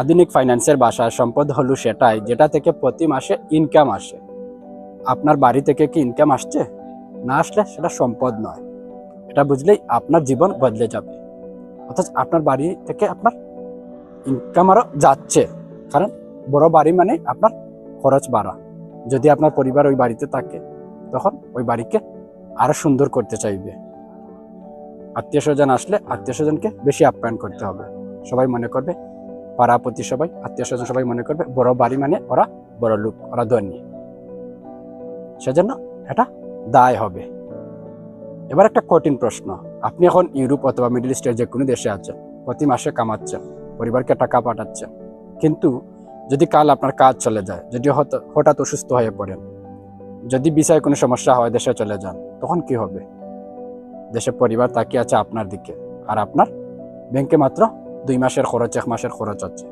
আধুনিক ফাইন্যান্সের ভাষায় সম্পদ হলো সেটাই যেটা থেকে প্রতি মাসে ইনকাম আসে। আপনার বাড়ি থেকে কি ইনকাম আসছে? না আসলে সেটা সম্পদ নয়। এটা বুঝলেই আপনার জীবন বদলে যাবে। অথচ আপনার বাড়ি থেকে আপনার ইনকাম আরও যাচ্ছে, কারণ বড় বাড়ি মানে আপনার খরচ বাড়া। যদি আপনার পরিবার ওই বাড়িতে থাকে, তখন ওই বাড়িকে আরো সুন্দর করতে চাইবে। আত্মীয় স্বজন আসলে আত্মীয় স্বজনকে বেশি আপ্যায়ন করতে হবে। সবাই মনে করবে, পাড়া প্রতি সবাই, আত্মীয় স্বজন সবাই মনে করবে বড় বাড়ি মানে ওরা বড় লোক, ওরা ধনী। সেজন্য এটা দায় হবে। এবার একটা কঠিন প্রশ্ন। আপনি এখন ইউরোপ অথবা মিডল ইস্টের যে কোনো দেশে আছেন, প্রতি মাসে কামাচ্ছেন, পরিবারকে টাকা পাঠাচ্ছেন, কিন্তু যদি কাল আপনার কাজ চলে যায়, যদি হঠাৎ অসুস্থ হয়ে পড়েন, যদি ভিসায় কোনো সমস্যা হয়, দেশে চলে যান, তখন কি হবে? দেশে পরিবার তাকিয়ে আছে আপনার দিকে, আর আপনার ব্যাংকে মাত্র 2 মাসের খরচ, 1 মাসের খরচ আছে।